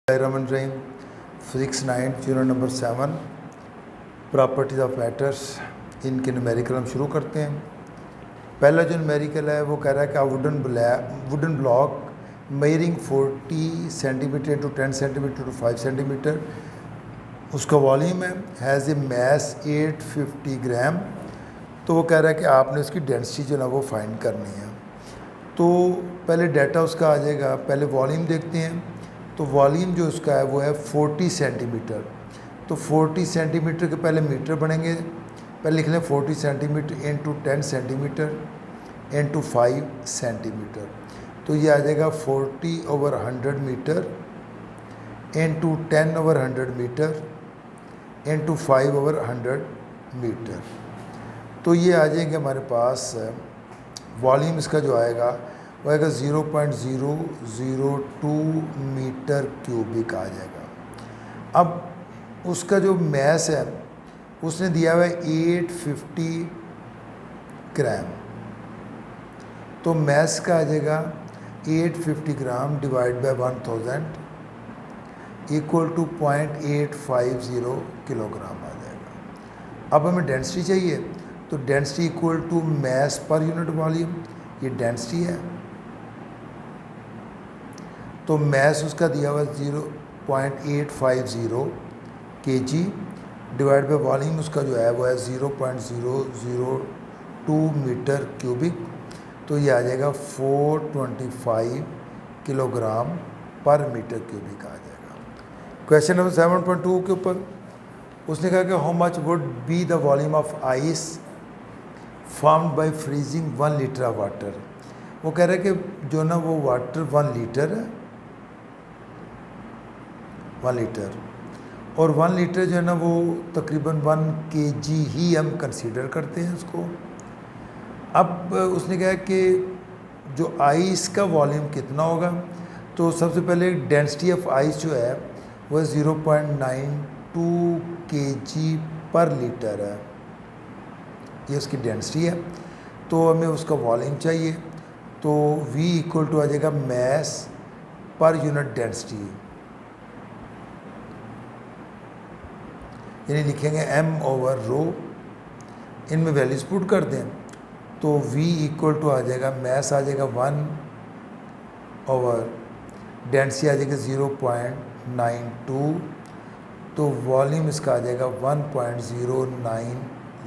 Rahim physics 9 unit number 7 properties of matters. इनके numerical हम शुरू करते हैं। पहला जो न्यूमेरिकल है वो कह रहा है कि wooden block measuring 40 centimetre into 10 centimetre to 5 centimetre, उसका volume has a mass 850 gram. तो वो कह रहा है कि आपने उसकी डेंसिटी जो है वो फाइंड करनी है। तो पहले डाटा उसका आ जाएगा, पहले वॉल्यूम देखते हैं। तो वॉल्यूम जो उसका है वो है 40 सेंटीमीटर। तो 40 सेंटीमीटर के पहले मीटर बनेंगे, पहले लिख लें 40 centimetre into 10 centimetre into 5 centimetre. तो ये आ जाएगा 40/100 metre into 10/100 metre into 5/100 metre. तो ये आ जाएंगे हमारे पास वॉल्यूम इसका जो आएगा वो आएगा 0.002 मीटर क्यूबिक आ जाएगा। अब उसका जो मैस है उसने दिया हुआ है 850 ग्राम। तो मैस का आ जाएगा 850 gram divide by 1000 equal to 0.850 kilogram आ जाएगा। अब हमें डेंसिटी चाहिए, तो density equal to mass per unit volume, ये डेंसिटी है। तो मैस उसका दिया हुआ 0.850 kg डिवाइड बाय वॉल्यूम उसका जो है वो है 0.002 मीटर क्यूबिक। तो ये आ जाएगा 425 किलोग्राम पर मीटर क्यूबिक आ जाएगा। क्वेश्चन नंबर 7.2 के ऊपर उसने कहा कि how much would be the volume of ice formed by freezing 1 litre of water. वो कह रहे हैं कि जो ना वो वाटर 1 लीटर है, 1 लीटर, और 1 लीटर जो है ना वो तकरीबन 1 kg ही हम कंसीडर करते हैं उसको। अब उसने कहा कि जो आइस का वॉल्यूम कितना होगा, तो सबसे पहले डेंसिटी ऑफ आइस जो है वह 0.92 kg पर लीटर है, ये उसकी डेंसिटी है। तो हमें उसका वॉल्यूम चाहिए, तो V इक्वल टू आ जाएगा मैस पर यूनिट डेंसिटी, यानी लिखेंगे m/ρ। इनमें वैल्यूज पुट कर दें तो V इक्वल टू आ जाएगा, मैस आ जाएगा 1 ओवर डेंसिटी आ जाएगा 0.92, तो वॉल्यूम इसका आ जाएगा 1.09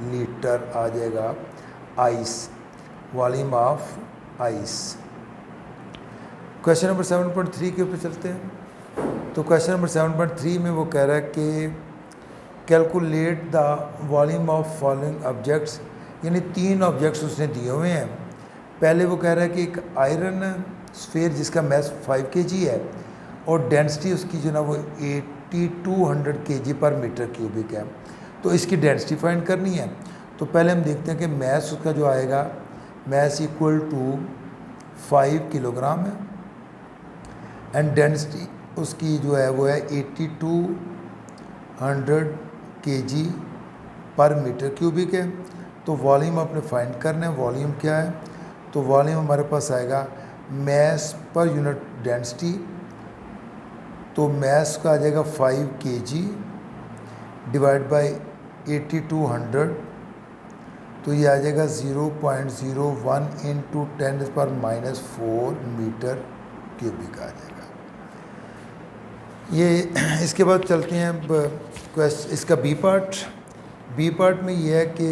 लीटर आ जाएगा ice, volume of ice. Question number 7.3 के ऊपर चलते हैं। तो क्वेश्चन नंबर 7.3 में वो कह रहा है कि calculate the volume of following objects, यानी 3 ऑब्जेक्ट्स उसने दिए हुए हैं। पहले वो कह रहा है कि एक आयरन स्फीयर जिसका मैस 5 kg है और डेंसिटी उसकी जो ना वो 8200 kg पर मीटर क्यूबिक है। तो इसकी डेंसिटी फाइंड करनी है। तो पहले हम देखते हैं कि मैस उसका जो आएगा, मैस इक्वल टू 5 किलोग्राम है एंड डेंसिटी उसकी जो है वो है 8200 kg पर मीटर क्यूबिक है। तो वॉल्यूम अपने फाइंड करना है, वॉल्यूम क्या है, तो वॉल्यूम हमारे पास आएगा मैस पर यूनिट डेंसिटी। तो मैस का आ जाएगा 5 kg डिवाइड बाय 8200, तो ये आ जाएगा 0.01 इंटू 10⁻⁴ मीटर क्यूबिक आ जाएगा। ये इसके बाद चलते हैं इसका बी पार्ट में ये है कि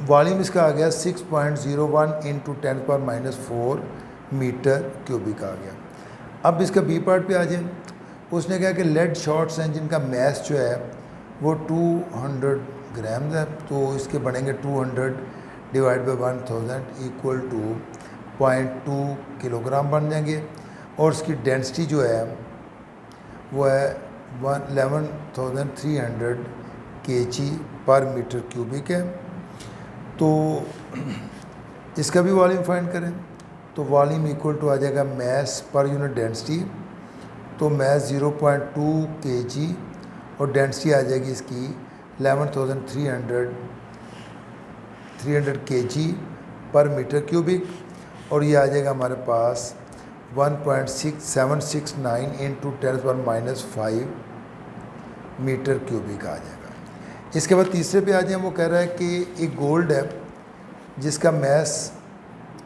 वॉल्यूम इसका आ गया 6.01 इंटू 10⁻⁴ मीटर क्यूबिक आ गया। अब इसका बी पार्ट पे आ जाए। उसने कहा कि लेड शॉर्ट्स हैं जिनका मैस जो है वो 200 ग्राम है, तो इसके बनेंगे 200 divide by 1000 equal to 0.2 kilogram बन जाएंगे। और इसकी डेंसिटी जो है वो है 11300 kg पर मीटर क्यूबिक है। तो इसका भी वॉल्यूम फाइंड करें, तो वॉल्यूम इक्वल टू आ जाएगा मैस पर यूनिट डेंसिटी। तो मैस 0.2 kg और डेंसिटी आ जाएगी इसकी 11300 kg पर मीटर क्यूबिक। और ये आ जाएगा हमारे पास 1.6769 इंटू 10⁻⁵ मीटर क्यूबिक आ जाएगा। इसके बाद तीसरे पे आ जाए, वो कह रहा है कि एक गोल्ड है जिसका मैस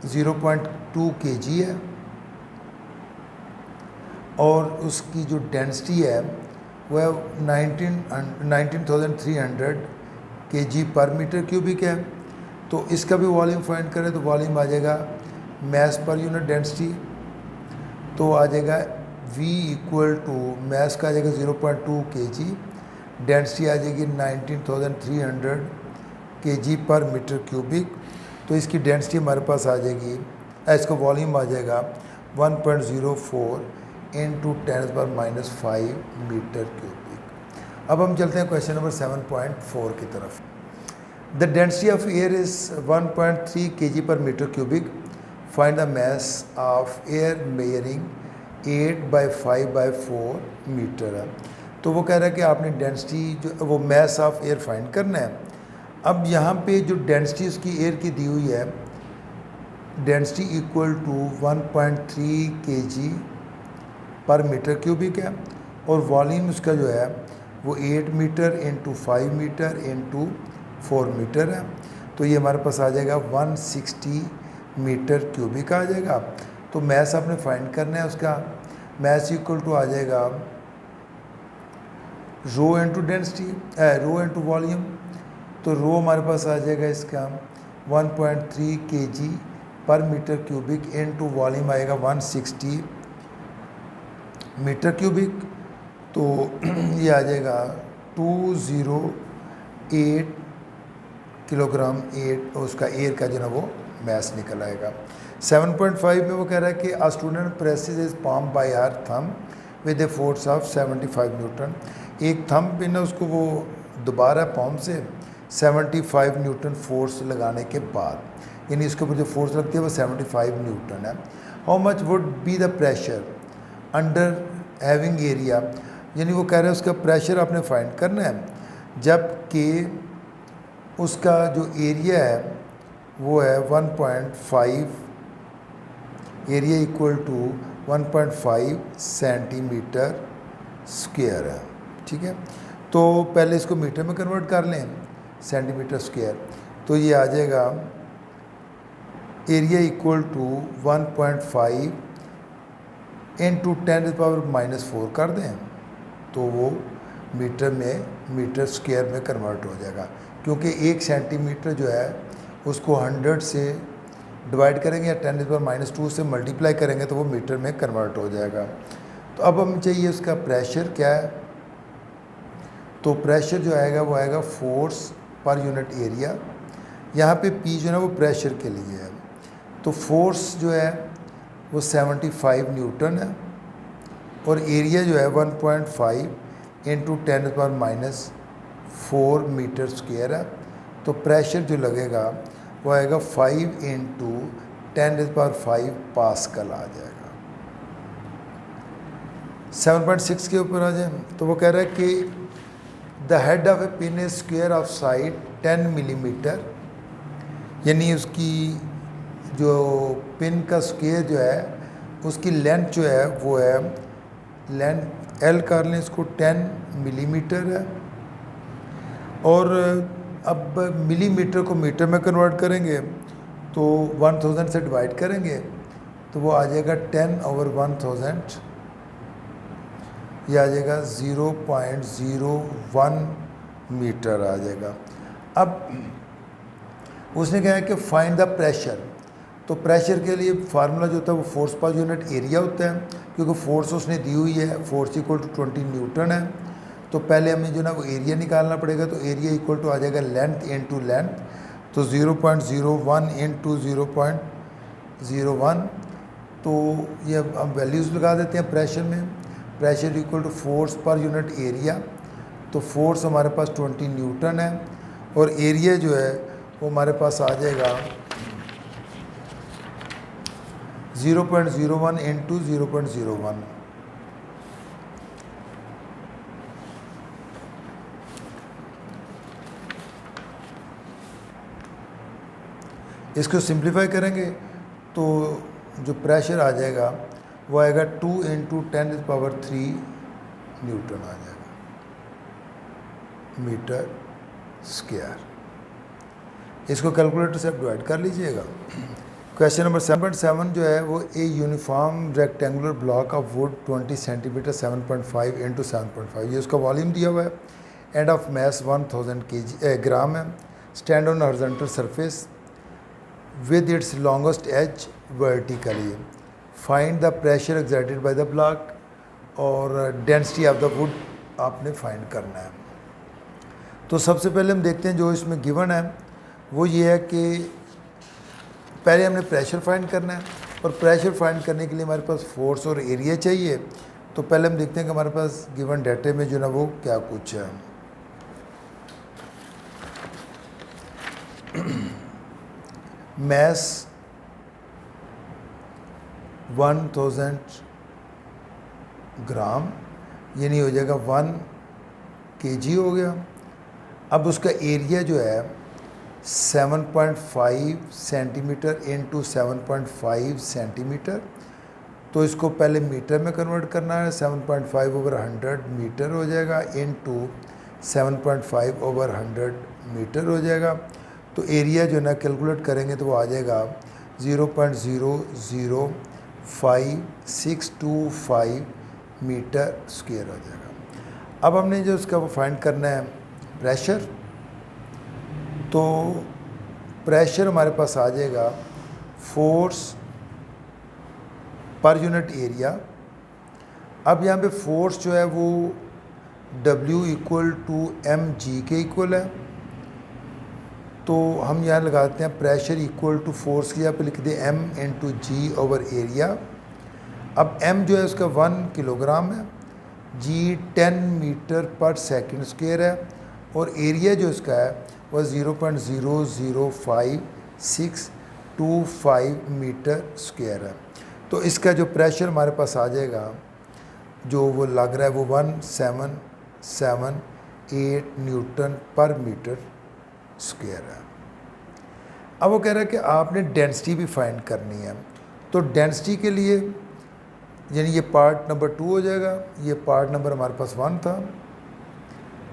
0.2 kg है और उसकी जो डेंसिटी है वह 19,300 kg पर मीटर क्यूबिक है। तो इसका भी वॉल्यूम फाइंड करें तो वॉल्यूम आ जाएगा मैस पर यूनिट डेंसिटी, तो आ जाएगा V इक्वल टू मैस का आ जाएगा 0.2 kg, डेंसिटी आ जाएगी 19,300 kg पर मीटर क्यूबिक। तो इसकी डेंसिटी हमारे पास आ जाएगी, इसका वॉल्यूम आ जाएगा 1.04 इंटू 10⁻⁵ मीटर क्यूबिक। अब हम चलते हैं क्वेश्चन नंबर 7.4 की तरफ। The density of air is 1.3 kg per metre cubic, find the mass of air measuring 8/5/4 metre है। तो वो कह रहा है कि आपने डेंसिटी जो वो मैस ऑफ एयर फाइंड करना है। अब यहाँ पे जो डेंसिटी उसकी एयर की दी हुई है, density equal to 1.3 kg per metre cubic है और वॉल्यूम उसका जो है वो 8 metre into 5 metre into 4 metre है। तो ये हमारे पास आ जाएगा 160 मीटर क्यूबिक आ जाएगा। तो मैस आपने फाइंड करना है, उसका मैस इक्वल टू आ जाएगा rho into density rho into volume. तो रो हमारे पास आ जाएगा इसका 1.3 kg per metre cubic into volume आएगा 160 मीटर क्यूबिक। तो ये आ जाएगा 208 किलोग्राम 8 उसका एयर का जो ना वो मैस निकल आएगा। 7.5 में वो कह रहा है कि a student presses is palm bye her thumb with a force of 75 Newton. एक थंब पे ना उसको वो दोबारा पाम से 75 न्यूटन फोर्स लगाने के बाद, यानी इसके ऊपर जो फोर्स लगती है वो 75 न्यूटन है। How much would be the pressure under having area, यानी वो कह रहे हैं उसका प्रेशर आपने फाइंड करना है जबकि उसका जो एरिया है वो है 1.5, area equal to 1.5 centimetre square है। ठीक है, तो पहले इसको मीटर में कन्वर्ट कर लें, सेंटीमीटर स्क्वायर। तो ये आ जाएगा एरिया इक्वल टू 1.5 इंटू 10⁻⁴ कर दें तो वो मीटर स्क्वायर में कन्वर्ट हो जाएगा, क्योंकि 1 सेंटीमीटर जो है उसको 100 से डिवाइड करेंगे या 10⁻² से मल्टीप्लाई करेंगे तो वो मीटर में कन्वर्ट हो जाएगा। तो अब हमें चाहिए उसका प्रेशर क्या है। तो प्रेशर जो आएगा वो आएगा फोर्स पर यूनिट एरिया। यहाँ पे P जो है वो प्रेशर के लिए है, तो फोर्स जो है वो 75 न्यूटन है और एरिया जो है 1.5 इंटू 10⁻⁴ मीटर स्क्वायर है। तो प्रेशर जो लगेगा वो आएगा 5 इंटू 10⁵ पास्कल आ जाएगा। 7.6 के ऊपर आ जाए, तो वो कह रहा है कि the head of A pin is square of side 10 millimetre, यानी उसकी जो पिन का स्क्वायर जो है उसकी लेंथ जो है वो है, लेंथ L कर लें इसको 10 मिलीमीटर है। और अब मिलीमीटर को मीटर में कन्वर्ट करेंगे तो 1000 से डिवाइड करेंगे तो वो आ जाएगा 10/1000, ये आ जाएगा 0.01 मीटर आ जाएगा। अब उसने कहा है कि फाइंड द प्रेशर। तो प्रेशर के लिए फार्मूला जो होता है वो फोर्स पर यूनिट एरिया होता है, क्योंकि फोर्स उसने दी हुई है, फोर्स इक्वल टू 20 न्यूटन है। तो पहले हमें जो ना वो एरिया निकालना पड़ेगा, तो एरिया इक्वल टू आ जाएगा लेंथ इनटू लेंथ, तो 0.01 इंटू 0.01। तो ये हम वैल्यूज़ लगा देते हैं प्रेशर में। Pressure equal to force per unit area, तो फोर्स हमारे पास 20 न्यूटन है और एरिया जो है वो हमारे पास आ जाएगा 0.01 इंटू 0.01। इसको सिंप्लीफाई करेंगे तो जो प्रेशर आ जाएगा वो आएगा 2 × 10⁻³ न्यूटन आ जाएगा मीटर स्क्वायर। इसको कैलकुलेटर से आप डिवाइड कर लीजिएगा। क्वेश्चन नंबर 7.7 जो है वो a uniform rectangular block of would 20 centimetre 7.5 × 7.5, ये उसका वॉल्यूम दिया हुआ है। एंड ऑफ मैस 1000 ग्राम है। Stand on horizontal surface with its longest edge vertically. Find the pressure exerted by the block और डेंसिटी ऑफ द वुड आपने find करना है। तो सबसे पहले हम देखते हैं जो इसमें गिवन है वो ये है कि पहले हमने प्रेशर फाइंड करना है, और प्रेशर फाइंड करने के लिए हमारे पास फोर्स और एरिया चाहिए। तो पहले हम देखते हैं कि हमारे पास गिवन डाटे में जो ना वो क्या कुछ है। मैस 1000 ग्राम यानी हो जाएगा 1 kg हो गया। अब उसका एरिया जो है 7.5 सेंटीमीटर × 7.5 सेंटीमीटर। तो इसको पहले मीटर में कन्वर्ट करना है। 7.5/100 मीटर हो जाएगा इंटू 7.5/100 मीटर हो जाएगा। तो एरिया जो है ना कैलकुलेट करेंगे तो वो आ जाएगा 0.00565 मीटर स्क्वायर हो जाएगा। अब हमने जो उसका वो फाइंड करना है प्रेशर, तो प्रेशर हमारे पास आ जाएगा फोर्स पर यूनिट एरिया। अब यहाँ पे फोर्स जो है वो W = mg के इक्वल है। तो हम यहाँ लगाते हैं प्रेशर इक्वल टू फोर्स की, यहाँ पे लिख दें m × g/एरिया। अब m जो है उसका 1 किलोग्राम है, g 10 मीटर पर सेकंड स्क्वायर है, और एरिया जो इसका है वह 0.00565 मीटर स्क्वायर है। तो इसका जो प्रेशर हमारे पास आ जाएगा जो वो लग रहा है वो 1778 न्यूटन पर मीटर स्क्वायर है। अब वो कह रहा है कि आपने डेंसिटी भी फाइंड करनी है। तो डेंसिटी के लिए यानी ये पार्ट नंबर 2 हो जाएगा, ये पार्ट नंबर हमारे पास 1 था।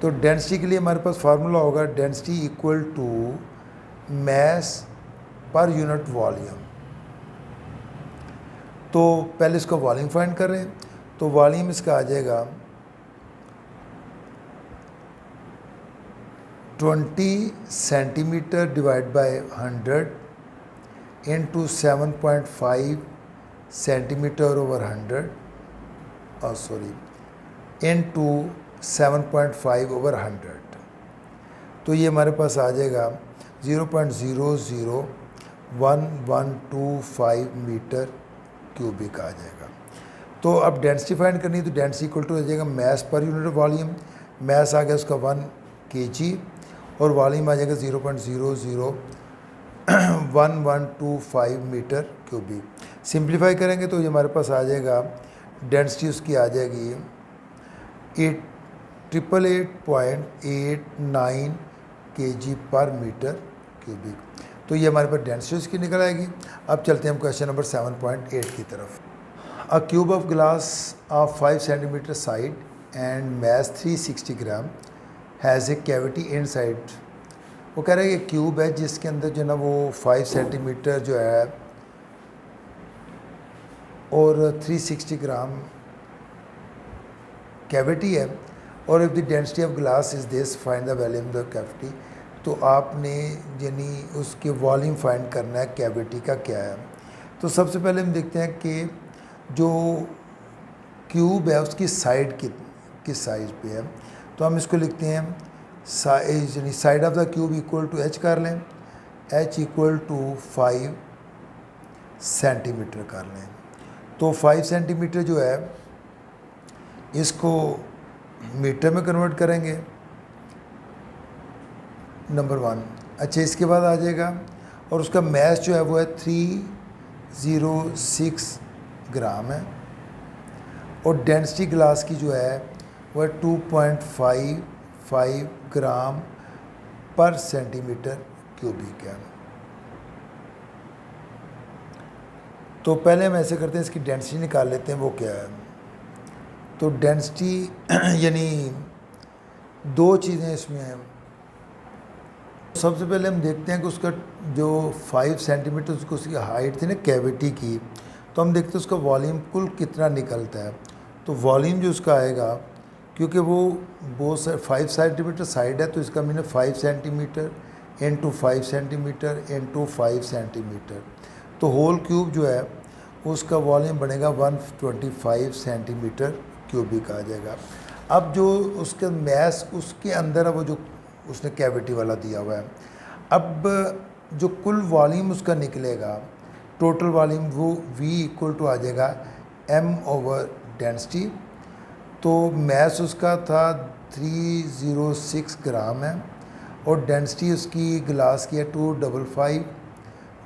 तो डेंसिटी के लिए हमारे पास फार्मूला होगा density equal to mass per unit volume. तो पहले इसका वॉल्यूम फाइंड कर रहे हैं। तो वॉल्यूम इसका आ जाएगा 20 सेंटीमीटर डिवाइड बाय 100 इंटू 7.5 सेंटीमीटर/100 इंटू 7.5/100। तो ये हमारे पास आ जाएगा 0.00112 मीटर क्यूबिक आ जाएगा। तो अब डेंसिटी फाइंड करनी है, तो डेंसिटी इक्वल टू हो जाएगा mess per unit volume. Mess आ गया उसका 1 kg और वॉल्यूम आ जाएगा 0.00112 मीटर क्यूबिक। सिंप्लीफाई करेंगे तो ये हमारे पास आ जाएगा डेंसिटी उसकी आ जाएगी 888.89 kg पर मीटर क्यूबिक। तो ये हमारे पास डेंसिटी उसकी निकल आएगी। अब चलते हैं हम क्वेश्चन नंबर 7.8 की तरफ। अ cube of glass of 5 centimetre side and mess 360 gram has a cavity inside. वो कह रहे हैं कि क्यूब है जिसके अंदर जो है ना वो 5 सेंटीमीटर जो है और 360 ग्राम कैविटी है, और if the density of glass is this find the volume of the cavity. तो आपने यानी उसके वॉल्यूम फाइंड करना है कैविटी का क्या है। तो सबसे पहले हम देखते हैं कि जो क्यूब है उसकी साइड किस साइज़ पे है। तो हम इसको लिखते हैं साइज यानी side of the cube equal to h कर लें, h इक्वल टू 5 सेंटीमीटर कर लें। तो 5 सेंटीमीटर जो है इसको मीटर में कन्वर्ट करेंगे नंबर 1। अच्छा, इसके बाद आ जाएगा और उसका मैस जो है वो है 306 ग्राम है, और डेंसिटी ग्लास की जो है वह 2.55 ग्राम पर सेंटीमीटर क्यूबिक है। तो पहले हम ऐसे करते हैं, इसकी डेंसिटी निकाल लेते हैं वो क्या है। तो डेंसिटी यानी दो चीज़ें इसमें हैं। सबसे पहले हम देखते हैं कि उसका जो 5 सेंटीमीटर उसकी हाइट थी ना कैविटी की, तो हम देखते हैं उसका वॉल्यूम कुल कितना निकलता है। तो वॉल्यूम जो उसका आएगा, क्योंकि वो 5 सेंटीमीटर साइड है, तो इसका mean 5 centimetre into 5 centimetre into 5 centimetre, तो होल क्यूब जो है उसका वॉल्यूम बनेगा 125 सेंटीमीटर क्यूबिक आ जाएगा। अब जो उसका मैस उसके अंदर है वो जो उसने कैविटी वाला दिया हुआ है, अब जो कुल वॉल्यूम उसका निकलेगा टोटल वॉल्यूम वो V इक्वल टू आ जाएगा m ओवर डेंसिटी। तो मैस उसका था 306 ग्राम है और डेंसिटी उसकी गिलास की है 255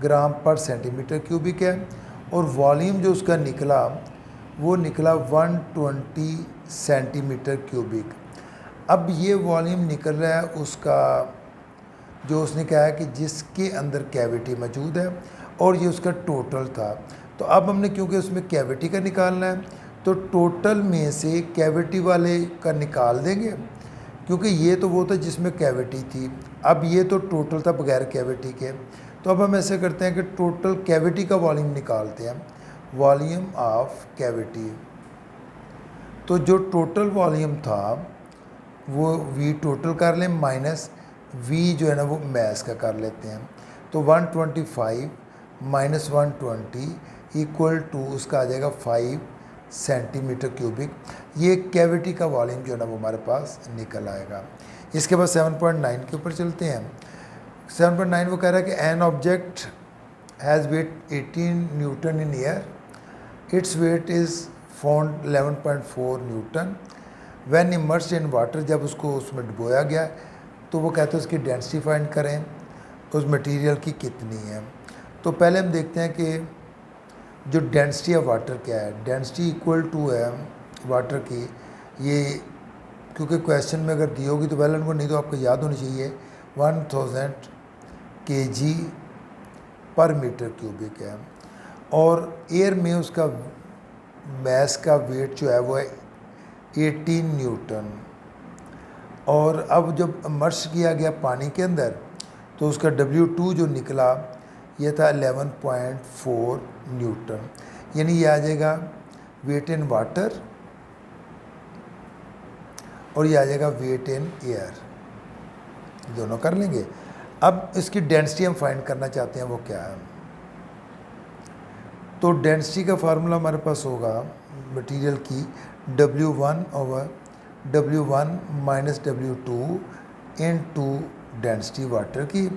ग्राम पर सेंटीमीटर क्यूबिक है, और वॉल्यूम जो उसका निकला वो निकला 120 सेंटीमीटर क्यूबिक। अब ये वॉल्यूम निकल रहा है उसका जो उसने कहा है कि जिसके अंदर कैविटी मौजूद है, और ये उसका टोटल था। तो अब हमने क्योंकि उसमें कैविटी का निकालना है तो टोटल में से कैविटी वाले का निकाल देंगे, क्योंकि ये तो वो था जिसमें कैविटी थी, अब ये तो टोटल था बगैर कैविटी के। तो अब हम ऐसे करते हैं कि टोटल कैविटी का वॉल्यूम निकालते हैं, वॉल्यूम ऑफ कैविटी। तो जो टोटल वॉल्यूम था वो V टोटल कर लें माइनस V जो है ना वो मैस का कर लेते हैं। तो 125 माइनस 120 इक्वल टू उसका आ जाएगा 5 सेंटीमीटर क्यूबिक। ये कैविटी का वॉल्यूम जो है ना वो हमारे पास निकल आएगा। इसके बाद 7.9 के ऊपर चलते हैं। 7.9 वो कह रहा है कि an object has wait 18 Newton in air, its weight is found 11.4 Newton when immersed in water. जब उसको उसमें डुबोया गया तो वो कहते हैं उसकी डेंसिटी फाइंड करें, उस मटेरियल की कितनी है। तो पहले हम देखते हैं कि जो डेंसिटी ऑफ वाटर क्या है, डेंसिटी इक्वल टू है वाटर की, ये क्योंकि क्वेश्चन में अगर दी होगी तो वेल एंड गुड, नहीं तो आपको याद होनी चाहिए 1000 kg पर मीटर क्यूबिक है, और एयर में उसका मैस का वेट जो है वो है 18 न्यूटन। और अब जब इमर्स किया गया पानी के अंदर तो उसका W2 जो निकला ये था 11.4 न्यूटन, यानी ये आ जाएगा वेट इन वाटर और ये आ जाएगा वेट इन एयर, दोनों कर लेंगे। अब इसकी डेंसिटी हम फाइंड करना चाहते हैं वो क्या है। तो डेंसिटी का फार्मूला हमारे पास होगा मटेरियल की W1 over W1 minus W2 into density water की।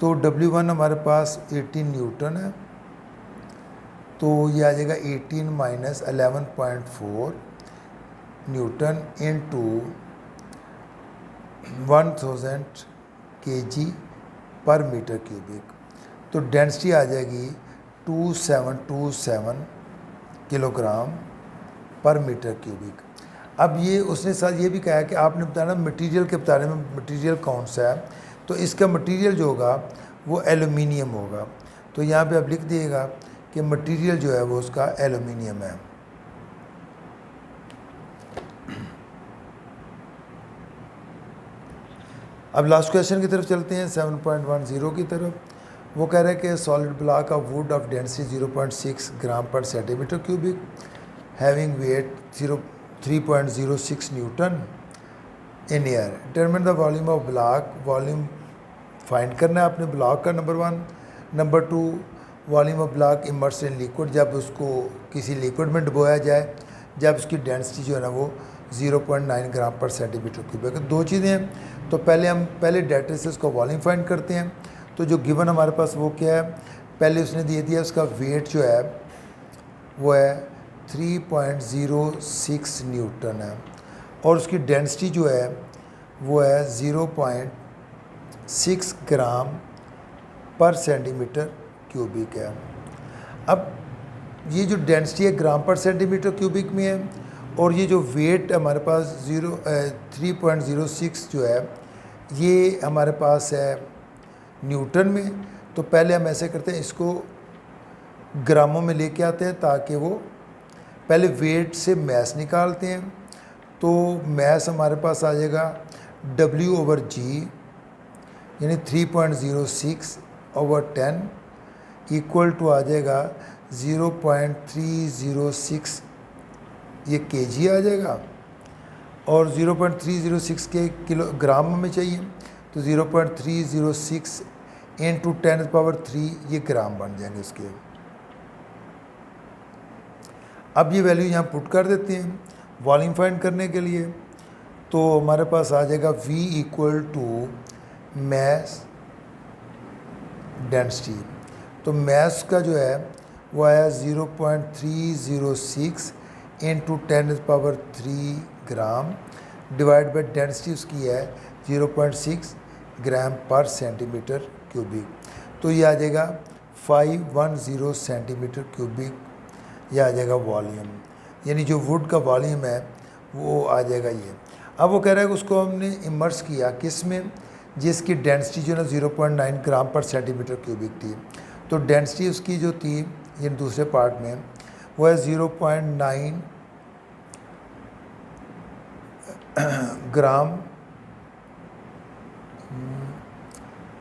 तो W1 हमारे पास 18 न्यूटन है, तो ये आ जाएगा 18 minus 11.4 Newton into 1000 kg per metre cubic. तो डेंसिटी आ जाएगी 2727 किलोग्राम पर मीटर क्यूबिक। अब ये उसने साथ ये भी कहा कि आपने बताना मटेरियल के बारे में, मटेरियल कौन सा है। तो इसका मटेरियल जो होगा वो एलुमिनियम होगा। तो यहाँ पे आप लिख दिएगा कि मटेरियल जो है वो उसका एलुमिनियम है। अब लास्ट क्वेश्चन की तरफ चलते हैं 7.10 की तरफ। वो कह रहे हैं कि solid block of would of density 0.6 ग्राम पर centimetre cubic having wait 3.06 Newton in air, determine the volume of block. Volume find करना है आपने ब्लॉक का, number 1। Number 2 volume of block immerse in liquid, जब उसको किसी लिक्विड में डुबोया जाए, जब उसकी डेंसिटी जो है ना वो 0.9 ग्राम पर सेंटीमीटर क्यूबिक। दो चीज़ें हैं, तो पहले डाटा से उसका वॉल्यूम फाइंड करते हैं। तो जो गिवन हमारे पास वो क्या है, पहले उसने दे दिया उसका वेट जो है वो है 3.06 न्यूटन है, और उसकी डेंसिटी जो है वो है 0.6 ग्राम पर सेंटीमीटर क्यूबिक है। अब ये जो डेंसिटी है ग्राम पर सेंटीमीटर क्यूबिक में है, और ये जो वेट हमारे पास 3.06 जो है ये हमारे पास है न्यूटन में। तो पहले हम ऐसे करते हैं, इसको ग्रामों में लेके आते हैं ताकि वो पहले वेट से मैस निकालते हैं। तो मैस हमारे पास आ जाएगा W/G यानी 3.06/10 इक्वल टू आ जाएगा 0.306 ये केजी आ जाएगा, और 0.306 के किलोग्राम में चाहिए तो 0.306 × 10⁻³ ये ग्राम बन जाएंगे इसके। अब ये वैल्यू यहाँ पुट कर देते हैं वॉल्यूम फाइंड करने के लिए। तो हमारे पास आ जाएगा V equal to mass density. तो मैस का जो है वो आया 0.306 × 10⁻³ ग्राम डिवाइड बाई डेंसिटी उसकी है 0.6 ग्राम पर सेंटीमीटर क्यूबिक। तो ये आ जाएगा 510 सेंटीमीटर क्यूबिक, यह आ जाएगा वॉल्यूम, यानी जो वुड का वॉल्यूम है वो आ जाएगा ये। अब वो कह रहा है कि उसको हमने इमर्स किया किस में, जिसकी डेंसिटी जो है 0.9 ग्राम पर सेंटीमीटर क्यूबिक थी। तो डेंसिटी उसकी जो थी ये दूसरे पार्ट में वो है 0.9 ग्राम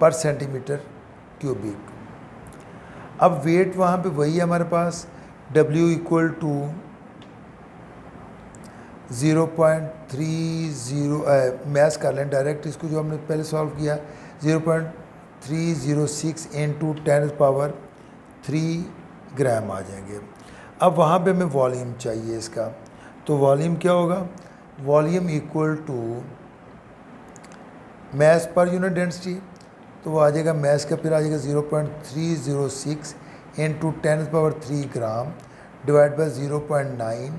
पर सेंटीमीटर क्यूबिक। अब वेट वहाँ पे वही है हमारे पास, W इक्वल टू 0.30 मैस कर लें डायरेक्ट इसको, जो हमने पहले सॉल्व किया 0.306 × 10⁻³ ग्राम आ जाएंगे। अब वहाँ पे हमें वॉल्यूम चाहिए इसका, तो वॉल्यूम क्या होगा, volume equal to mass per unit density. तो वो आ जाएगा मैस का फिर आ जाएगा 0.306 × 10⁻³ ग्राम डिवाइड बाई 0.9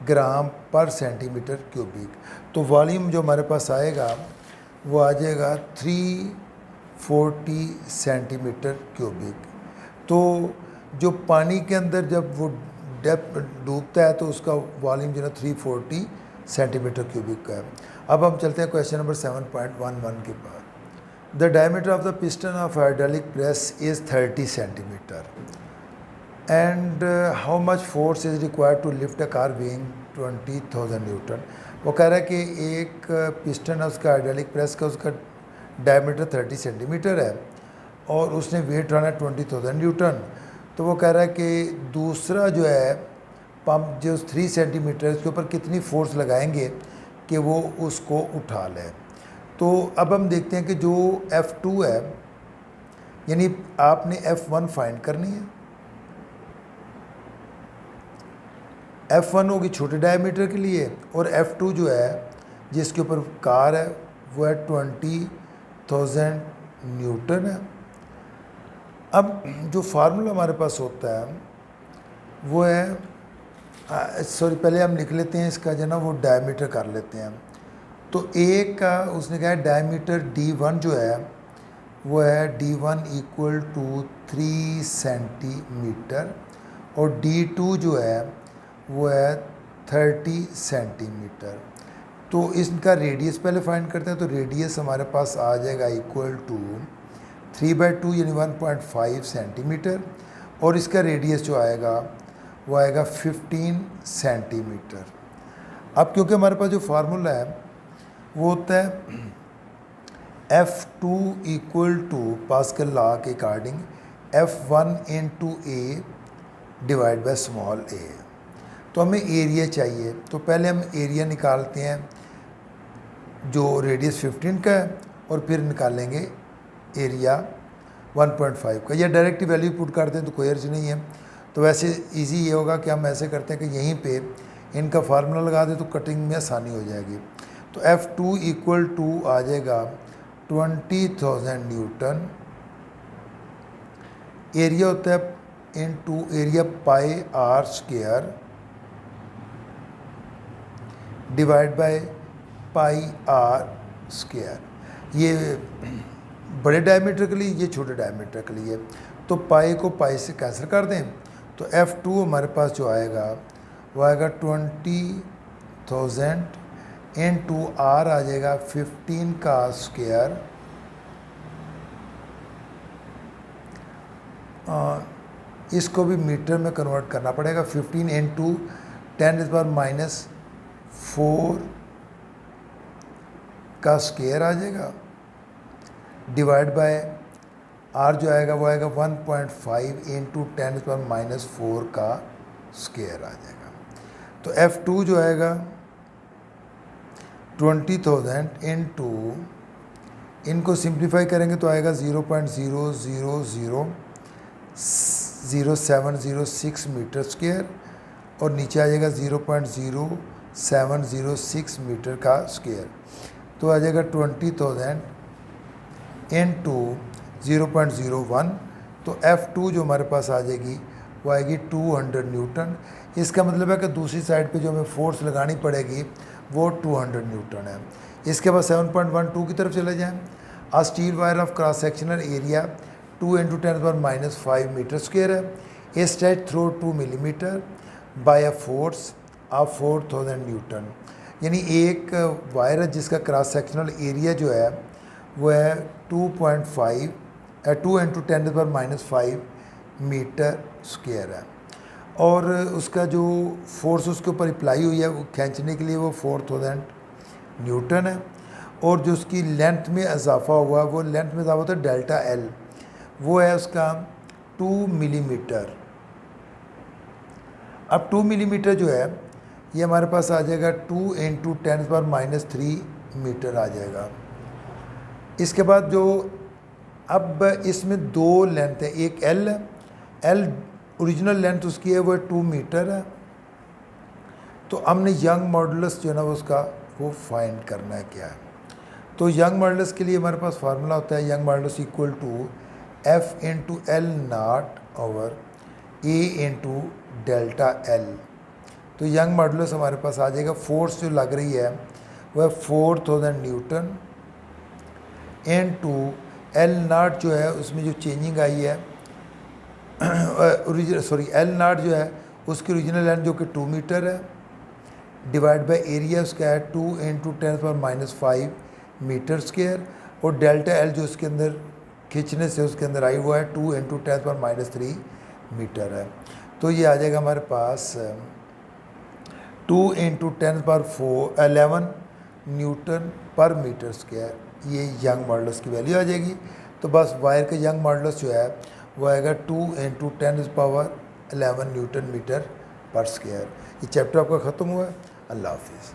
ग्राम पर सेंटीमीटर क्यूबिक। तो वॉल्यूम जो हमारे पास आएगा वो आ जाएगा 340 सेंटीमीटर क्यूबिक। तो जो पानी के अंदर जब वो डेप्थ डूबता है तो उसका वॉल्यूम जो है 340 सेंटीमीटर क्यूबिक का है। अब हम चलते हैं क्वेश्चन नंबर 7.11 के बाद। The diameter of the piston of hydraulic press is 30 centimetre and how much force is required to lift a car weighing 20,000 newton. वो कह रहा है कि एक पिस्टन है उसका हाइड्रोलिक प्रेस का, उसका डायमीटर 30 सेंटीमीटर है और उसने वेट उठाना 20,000 न्यूटन। तो वो कह रहा है कि दूसरा जो है पंप जो 3 सेंटीमीटर उसके ऊपर कितनी फोर्स लगाएंगे कि वो उसको उठा ले। तो अब हम देखते हैं कि जो F2 है, यानी आपने F1 फाइंड करनी है। F1 होगी छोटे डायमीटर के लिए और F2 जो है जिसके ऊपर कार है वो है 20,000 न्यूटन है। अब जो फार्मूला हमारे पास होता है वो है सॉरी पहले हम लिख लेते हैं इसका जो ना वो डायमीटर कर लेते हैं। तो एक का उसने कहा है डायमीटर D1 जो है वो है D1 इक्वल टू 3 सेंटीमीटर और D2 जो है वो है 30 सेंटीमीटर। तो इसका रेडियस पहले फाइंड करते हैं। तो रेडियस हमारे पास आ जाएगा इक्वल टू 3/2 यानी 1.5 सेंटीमीटर और इसका रेडियस जो आएगा वो आएगा 15 सेंटीमीटर। अब क्योंकि हमारे पास जो फार्मूला है वो होता है F2 equal to Pascal law के according F1 × A divide by small a। तो हमें एरिया चाहिए, तो पहले हम एरिया निकालते हैं जो रेडियस 15 का है और फिर निकालेंगे एरिया 1.5 का, या डायरेक्ट वैल्यू पुट करते हैं तो कोई अर्ज नहीं है। तो वैसे इजी ये होगा कि हम ऐसे करते हैं कि यहीं पे इनका फार्मूला लगा दें तो कटिंग में आसानी हो जाएगी। तो F2 इक्वल टू आ जाएगा 20,000 न्यूटन, एरिया होता है into area πr² divide by πr²। ये बड़े डायमीटर के लिए, ये छोटे डायमीटर के लिए। तो पाई को पाई से कैंसिल कर दें तो F2 हमारे पास जो आएगा वो आएगा 20,000 × R आ जाएगा 15 का स्क्वायर इसको भी मीटर में कन्वर्ट करना पड़ेगा। 15 इंटू 10⁻⁴ का स्क्वायर आ जाएगा, डिवाइड बाय आर जो आएगा वो आएगा 1.5 इंटू 10⁻⁴ का स्क्वायर आ जाएगा। तो F2 जो आएगा 20,000 इंटू, इनको सिंप्लीफाई करेंगे तो आएगा 0.0000706 मीटर स्क्वायर, और नीचे आ जाएगा 0.0706 मीटर का स्क्वायर। तो आ जाएगा 20,000 इंटू 0.01। तो F2 जो हमारे पास आ जाएगी वो आएगी 200 न्यूटन। इसका मतलब है कि दूसरी साइड पे जो हमें फोर्स लगानी पड़ेगी वो 200 न्यूटन है। इसके बाद 7.12 की तरफ चले जाएं। A steel wire of cross sectional area 2 into 10⁻⁵ metre square है। A stretch through 2 millimetre by a force of 4000 newton. यानी एक वायर है जिसका क्रॉस सेक्शनल एरिया जो है वो है 2 इंटू 10⁻⁵ मीटर स्क्वायर है, और उसका जो फोर्स उसके ऊपर अप्लाई हुई है वो खींचने के लिए वो 4000 न्यूटन है। और जो उसकी लेंथ में इजाफा हुआ, वो लेंथ में इजाफा होता है डेल्टा एल, वो है उसका 2 मिलीमीटर। अब 2 मिलीमीटर जो है ये हमारे पास आ जाएगा 2 इंटू 10⁻³ मीटर आ जाएगा। इसके बाद जो अब इसमें दो लेंथ है, एक एल है, एल ओरिजिनल लेंथ उसकी है वो 2 मीटर है। तो हमने यंग मॉडुलस जो है ना उसका वो फाइंड करना है क्या है। तो यंग मॉडुलस के लिए हमारे पास फार्मूला होता है Young modulus equal to F into L naught over A into delta L. तो यंग मॉडुलस हमारे पास आ जाएगा, फोर्स जो लग रही है वह 4000 न्यूटन इंटू एल नॉट जो है उसमें जो चेंजिंग आई है एल नॉट जो है उसकी ओरिजिनल लेंथ जो कि 2 मीटर है, डिवाइड बाय एरिया उसका है 2 इंटू 10⁻⁵ मीटर स्क्वायर, और डेल्टा एल जो उसके अंदर खींचने से उसके अंदर आई हुआ है 2 इंटू 10⁻³ मीटर है। तो ये आ जाएगा हमारे पास 2 इंटू 10⁻11 न्यूटन पर मीटर स्क्वायर, ये यंग मॉडुलस की वैल्यू आ जाएगी। तो बस वायर का यंग मॉडुलस जो है वो आएगा 2 इंटू 10⁻11 न्यूटन मीटर पर स्क्वायर। ये चैप्टर आपका ख़त्म हुआ है। अल्लाह हाफिज़।